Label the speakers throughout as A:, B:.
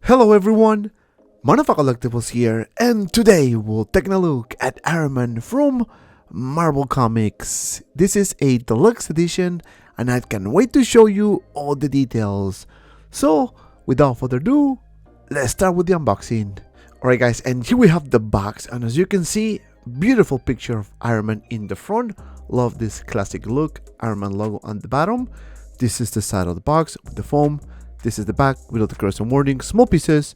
A: Hello everyone, Collectibles here, and today we'll take a look at Iron Man from Marvel Comics. This is a deluxe edition, and I can't wait to show you all the details. So, without further ado, let's start with the unboxing. Alright guys, and here we have the box, and as you can see, beautiful picture of Iron Man in the front. Love this classic look, Iron Man logo on the bottom. This is the side of the box with the foam. This is the back without the correction warning, small pieces.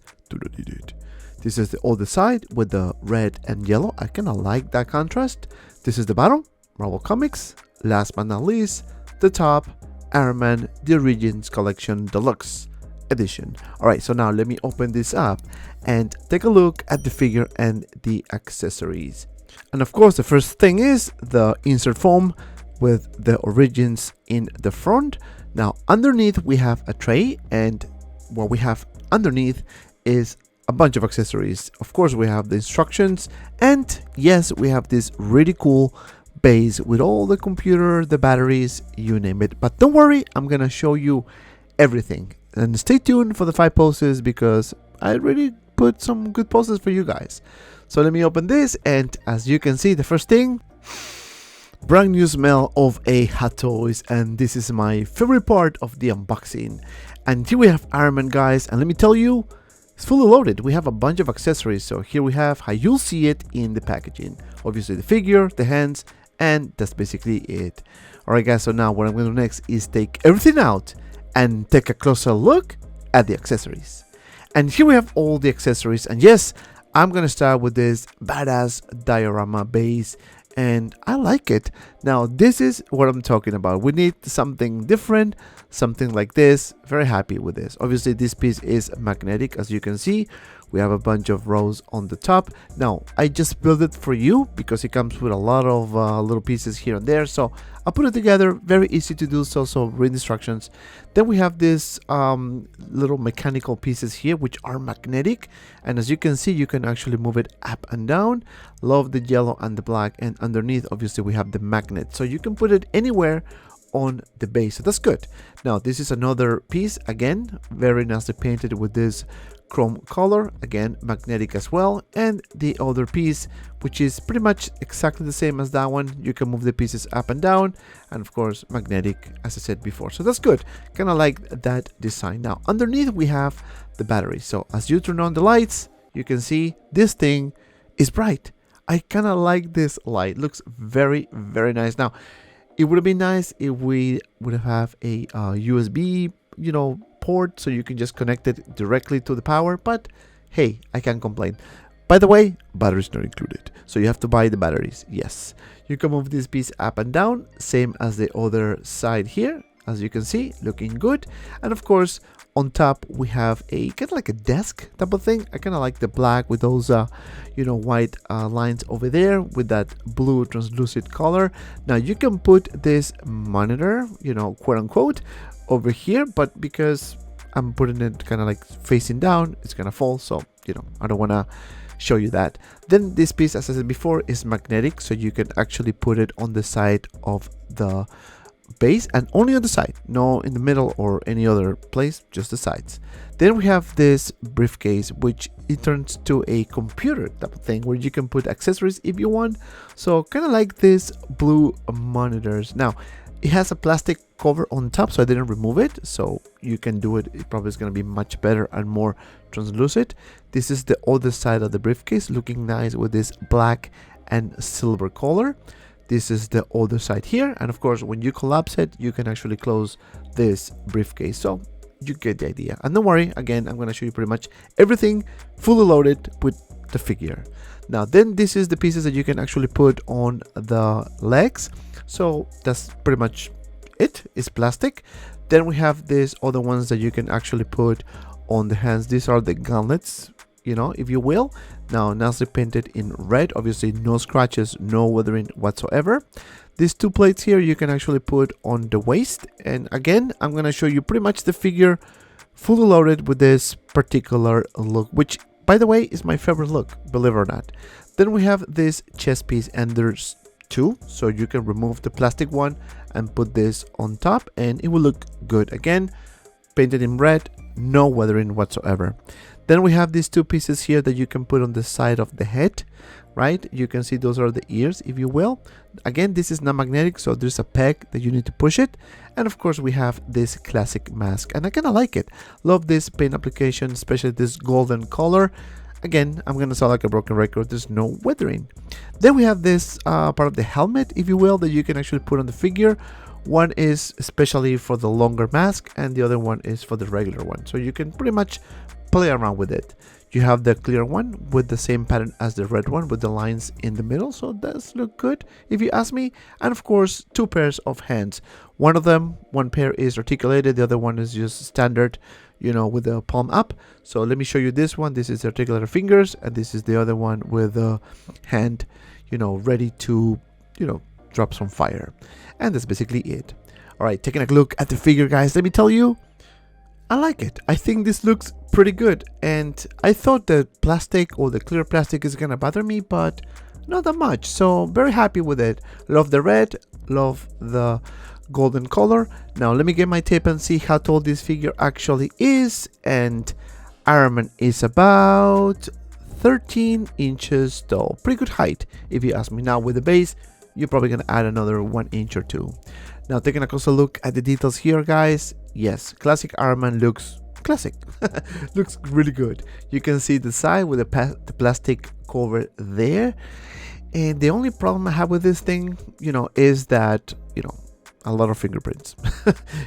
A: This is the other side with the red and yellow. I kind of like that contrast. This is the bottom, Marvel Comics. Last but not least, the top, Iron Man, The Origins Collection Deluxe Edition. Alright, so now let me open this up and take a look at the figure and the accessories. And of course, the first thing is the insert foam with the Origins in the front. Now underneath we have a tray, and what we have underneath is a bunch of accessories. Of course we have the instructions, and yes, we have this really cool base with all the computer, the batteries, you name it. But don't worry, I'm gonna show you everything, and stay tuned for the 5 poses because I really put some good poses for you guys. So let me open this, and as you can see, the first thing, brand new smell of a Hot Toys, and this is my favorite part of the unboxing. And here we have Iron Man, guys, and let me tell you, it's fully loaded. We have a bunch of accessories. So here we have how you'll see it in the packaging. Obviously the figure, the hands, and that's basically it. Alright guys, so now what I'm going to do next is take everything out and take a closer look at the accessories. And here we have all the accessories, and yes, I'm going to start with this badass diorama base, and I like it. Now this is what I'm talking about. We need something different, something like this. Very happy with this. Obviously this piece is magnetic, as you can see. We have a bunch of rows on the top. Now I just built it for you because it comes with a lot of little pieces here and there, so I'll put it together. Very easy to do so, so read instructions. Then we have this little mechanical pieces here which are magnetic, and as you can see, you can actually move it up and down. Love the yellow and the black, and underneath obviously we have the magnet, so you can put it anywhere on the base, so that's good. Now this is another piece, again very nicely painted with this chrome color, again magnetic as well. And the other piece, which is pretty much exactly the same as that one, you can move the pieces up and down, and of course magnetic, as I said before, so that's good. Kind of like that design. Now underneath we have the battery, so as you turn on the lights, you can see this thing is bright. I kind of like this light, looks very nice. Now it would have been nice if we would have a USB, port, so you can just connect it directly to the power, but hey, I can't complain. By the way, batteries not included, so you have to buy the batteries. Yes, you can move this piece up and down, same as the other side here, as you can see, looking good. And of course on top we have a kind of like a desk type of thing. I kind of like the black with those white lines over there with that blue translucent color. Now you can put this monitor, quote unquote, over here, but because I'm putting it kind of like facing down, it's gonna fall, so I don't want to show you that. Then this piece, as I said before, is magnetic, so you can actually put it on the side of the base and only on the side, no in the middle or any other place, just the sides. Then we have this briefcase, which it turns to a computer type of thing where you can put accessories if you want. So kind of like this blue monitors. Now it has a plastic cover on top, so I didn't remove it, so you can do it. It probably is going to be much better and more translucent. This is the other side of the briefcase, looking nice with this black and silver color. This is the other side here, and of course when you collapse it, you can actually close this briefcase. So you get the idea. And don't worry, again, I'm going to show you pretty much everything fully loaded with the figure. Now then, this is the pieces that you can actually put on the legs. So that's pretty much it. It's plastic. Then we have these other ones that you can actually put on the hands. These are the gauntlets, you know, if you will. Now nicely painted in red, obviously no scratches, no weathering whatsoever. These two plates here you can actually put on the waist, and again I'm going to show you pretty much the figure fully loaded with this particular look, which by the way is my favorite look, believe it or not. Then we have this chest piece, and there's two, so you can remove the plastic one and put this on top and it will look good. Again, painted in red, no weathering whatsoever. Then we have these two pieces here that you can put on the side of the head, right? You can see those are the ears, if you will. Again, this is not magnetic, so there's a peg that you need to push it. And of course we have this classic mask, and I kind of like it. Love this paint application, especially this golden color. Again, I'm gonna sound like a broken record, there's no weathering. Then we have this part of the helmet, if you will, that you can actually put on the figure. One is especially for the longer mask, and the other one is for the regular one, so you can pretty much play around with it. You have the clear one with the same pattern as the red one with the lines in the middle, so it does look good if you ask me. And of course, two pairs of hands. One pair is articulated, the other one is just standard, you know, with the palm up. So let me show you this one. This is articulated fingers, and this is the other one with the hand, you know, ready to, you know, drop some fire. And that's basically it. All right, taking a look at the figure, guys, let me tell you, I like it. I think this looks pretty good, and I thought the plastic or the clear plastic is gonna bother me, but not that much. So very happy with it. Love the red, love the golden color. Now let me get my tape and see how tall this figure actually is. And Iron Man is about 13 inches tall. Pretty good height if you ask me. Now with the base, you're probably gonna add another 1 inch or 2. Now taking a closer look at the details here, guys. Yes, classic Iron Man looks classic. Looks really good. You can see the side with the plastic cover there. And the only problem I have with this thing, you know, is that, you know, a lot of fingerprints.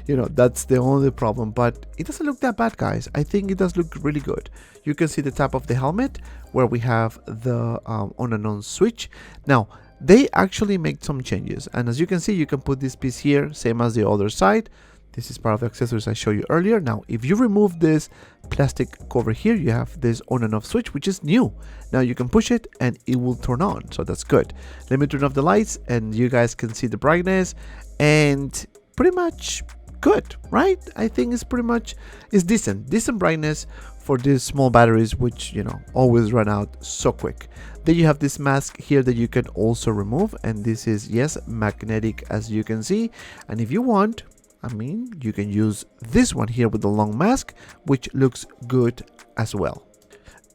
A: You know, that's the only problem, but it doesn't look that bad, guys. I think it does look really good. You can see the top of the helmet where we have the on and on switch. Now they actually make some changes, and as you can see, you can put this piece here, same as the other side. This is part of the accessories I showed you earlier. Now if you remove this plastic cover here, you have this on and off switch, which is new. Now you can push it and it will turn on, so that's good. Let me turn off the lights and you guys can see the brightness, and pretty much good, right? I think it's pretty much, it's decent brightness for these small batteries, which, you know, always run out so quick. Then you have this mask here that you can also remove, and this is, yes, magnetic, as you can see. And if you want, I mean, you can use this one here with the long mask, which looks good as well.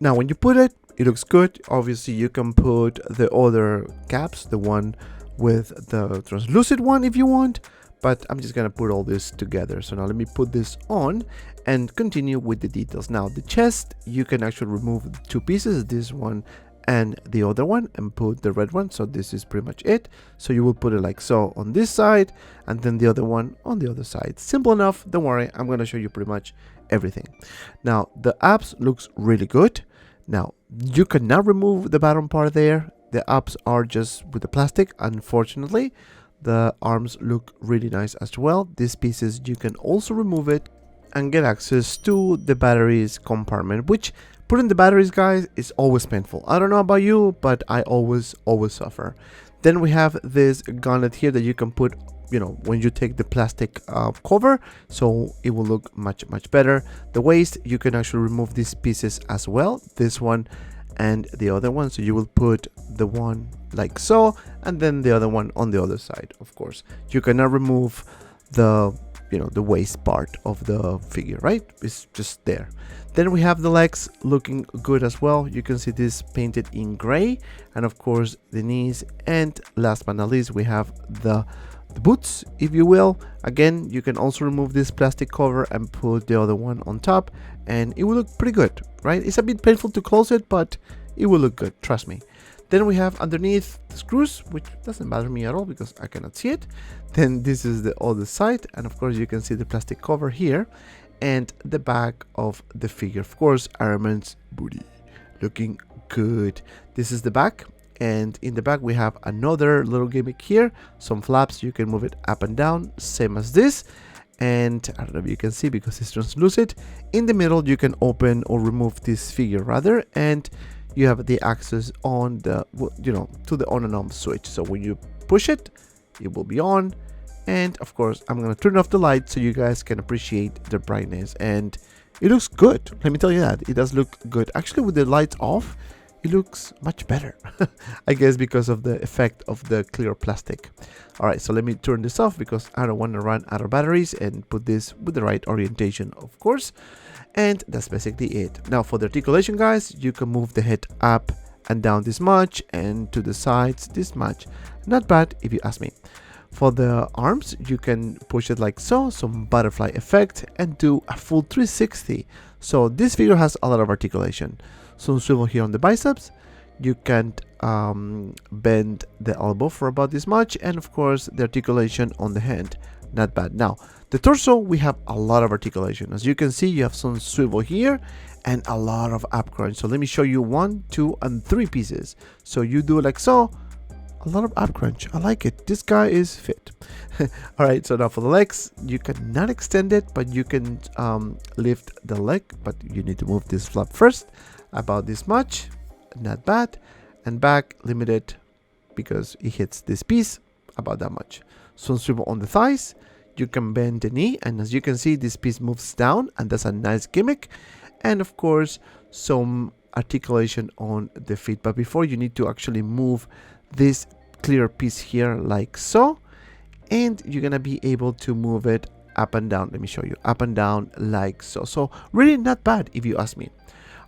A: Now when you put it, it looks good. Obviously you can put the other caps, the one with the translucent one if you want, but I'm just gonna put all this together. So now let me put this on and continue with the details. Now the chest, you can actually remove the two pieces, this one and the other one, and put the red one. So this is pretty much it. So you will put it like so on this side, and then the other one on the other side. Simple enough, don't worry, I'm going to show you pretty much everything. Now the abs looks really good. Now you cannot remove the bottom part there. The abs are just with the plastic, unfortunately. The arms look really nice as well. These pieces, you can also remove it and get access to the batteries compartment, which putting the batteries, guys, is always painful. I don't know about you, but I always suffer. Then we have this gauntlet here that you can put, you know, when you take the plastic cover, so it will look much better. The waist, you can actually remove these pieces as well, this one and the other one. So you will put the one like so, and then the other one on the other side. Of course, you cannot remove the the waist part of the figure, right? It's just there. Then we have the legs looking good as well. You can see this painted in gray, and of course the knees, and last but not least we have the boots, if you will. Again, you can also remove this plastic cover and put the other one on top, and it will look pretty good, right? It's a bit painful to close it, but it will look good, trust me. Then we have underneath the screws, which doesn't bother me at all because I cannot see it. Then this is the other side, and of course you can see the plastic cover here, and the back of the figure. Of course, Iron Man's booty looking good. This is the back, and in the back we have another little gimmick here, some flaps. You can move it up and down, same as this. And I don't know if you can see because it's translucent. In the middle you can open or remove this figure rather, and you have the access on the to the on and off switch. So when you push it, it will be on. And of course I'm gonna turn off the light so you guys can appreciate the brightness, and it looks good. Let me tell you that it does look good. Actually, with the lights off, it looks much better. I guess because of the effect of the clear plastic. All right, so let me turn this off because I don't want to run out of batteries, and put this with the right orientation, of course. And that's basically it. Now for the articulation, guys, you can move the head up and down this much, and to the sides this much. Not bad if you ask me. For the arms, you can push it like so, some butterfly effect, and do a full 360. So this figure has a lot of articulation. Some swivel here on the biceps. You can bend the elbow for about this much, and of course the articulation on the hand. Not bad. Now the torso, we have a lot of articulation. As you can see, you have some swivel here and a lot of up crunch. So let me show you 1, 2, and 3 pieces. So you do like so, a lot of up crunch. I like it. This guy is fit. All right, so now for the legs, you cannot extend it, but you can lift the leg, but you need to move this flap first, about this much. Not bad. And back, limited because it hits this piece, about that much. Some swivel on the thighs. You can bend the knee, and as you can see, this piece moves down, and that's a nice gimmick. And of course some articulation on the feet, but before, you need to actually move this clear piece here like so, and you're gonna be able to move it up and down. Let me show you, up and down like so. So really not bad if you ask me.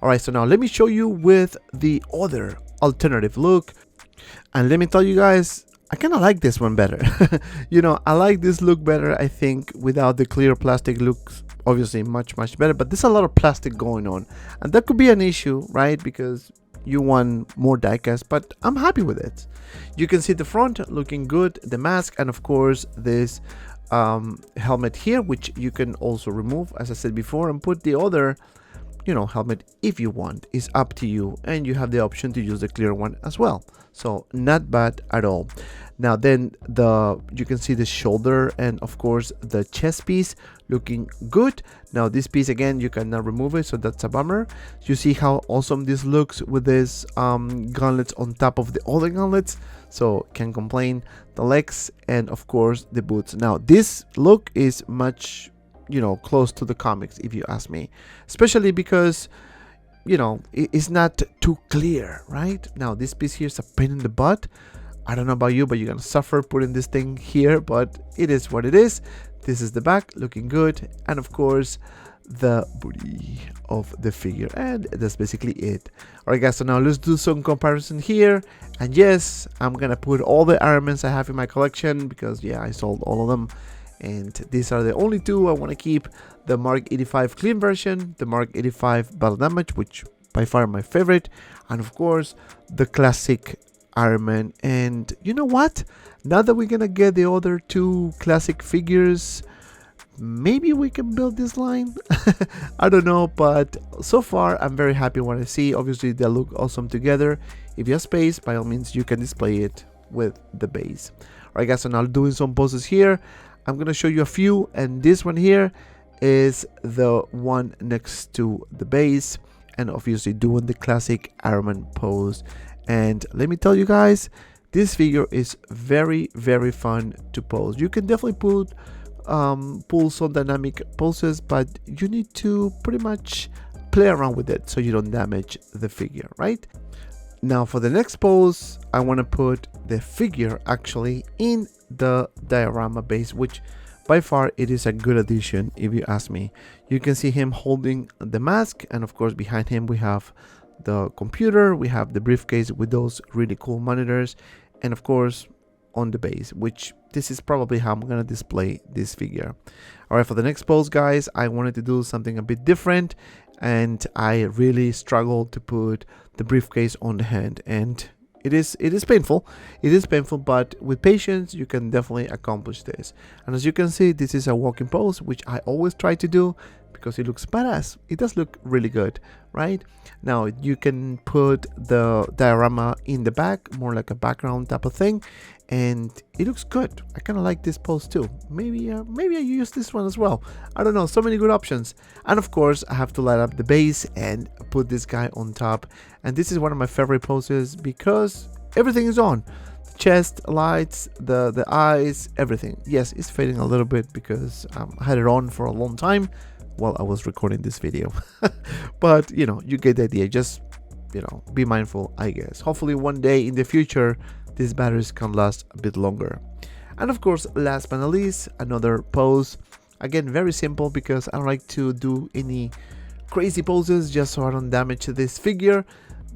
A: All right, so now let me show you with the other alternative look, and let me tell you guys, I kind of like this one better. I like this look better. I think without the clear plastic looks obviously much better, but there's a lot of plastic going on, and that could be an issue, right? Because you want more diecast, but I'm happy with it. You can see the front looking good, the mask, and of course this helmet here, which you can also remove, as I said before, and put the other helmet if you want. Is up to you, and you have the option to use the clear one as well. So not bad at all. Now then, you can see the shoulder and of course the chest piece looking good. Now this piece, again, you cannot remove it, so that's a bummer. You see how awesome this looks with this gauntlets on top of the other gauntlets, so can't complain. The legs, and of course the boots. Now this look is much close to the comics, if you ask me, especially because it's not too clear, right? Now this piece here is a pain in the butt. I don't know about you, but you're gonna suffer putting this thing here, but it is what it is. This is the back looking good, and of course the booty of the figure, and that's basically it. All right, guys, so now let's do some comparison here. And yes, I'm gonna put all the Iron Mans I have in my collection because yeah, I sold all of them, and these are the only two I want to keep. The Mark 85 clean version, the Mark 85 battle damage, which by far my favorite, and of course the classic Iron Man. And you know what, now that we're gonna get the other two classic figures, maybe we can build this line. I don't know, but so far I'm very happy with what I see. Obviously they look awesome together. If you have space, by all means you can display it with the base. Alright guys, so now doing some poses here. I'm gonna show you a few, and this one here is the one next to the base, and obviously doing the classic Iron Man pose. And let me tell you guys, this figure is very fun to pose. You can definitely pull some dynamic poses, but you need to pretty much play around with it so you don't damage the figure, right? Now for the next pose, I want to put the figure actually in the diorama base, which by far it is a good addition if you ask me. You can see him holding the mask, and of course behind him we have the computer, we have the briefcase with those really cool monitors, and of course on the base, which this is probably how I'm gonna display this figure. All right, for the next pose, guys, I wanted to do something a bit different, and I really struggled to put the briefcase on the hand, and it is painful. It is painful, but with patience you can definitely accomplish this. And as you can see, this is a walking pose, which I always try to do because it looks badass. It does look really good, right? Now you can put the diorama in the back, more like a background type of thing, and it looks good. I kind of like this pose too. Maybe I use this one as well. I don't know, so many good options. And of course I have to light up the base and put this guy on top, and this is one of my favorite poses because everything is on. The chest, lights, the eyes, everything. Yes, it's fading a little bit because I had it on for a long time while I was recording this video. But you know, you get the idea. Just, you know, be mindful, I guess. Hopefully one day in the future these batteries can last a bit longer. And of course, last but not least, another pose. Again, very simple because I don't like to do any crazy poses just so I don't damage this figure.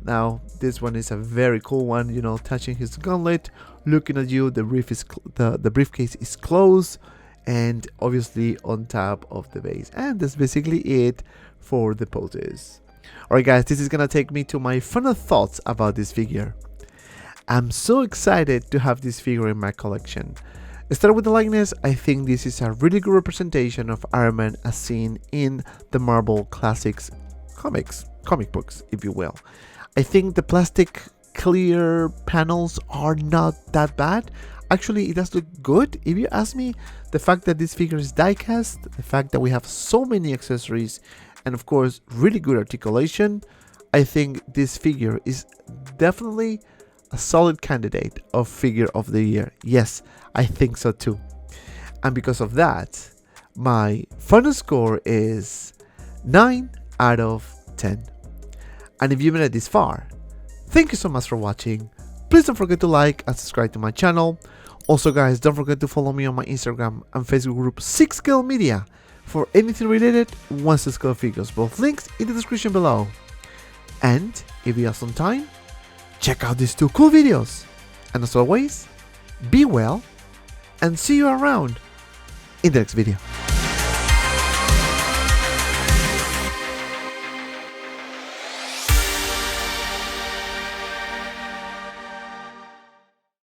A: Now this one is a very cool one, you know, touching his gauntlet, looking at you. The briefcase is closed and obviously on top of the base, and that's basically it for the poses. Alright guys, this is gonna take me to my final thoughts about this figure. I'm so excited to have this figure in my collection. Start with the likeness. I think this is a really good representation of Iron Man as seen in the Marvel Classics comic books, if you will. I think the plastic clear panels are not that bad. Actually, it does look good if you ask me. The fact that this figure is die-cast, the fact that we have so many accessories, and of course really good articulation, I think this figure is definitely a solid candidate of figure of the year. Yes, I think so too. And because of that, my final score is 9 out of 10. And if you made it this far, thank you so much for watching. Please don't forget to like and subscribe to my channel. Also guys, don't forget to follow me on my Instagram and Facebook group 6Scale Media for anything related 1-scale figures. Both links in the description below. And if you have some time, check out these 2 cool videos. And as always, be well and see you around in the next video.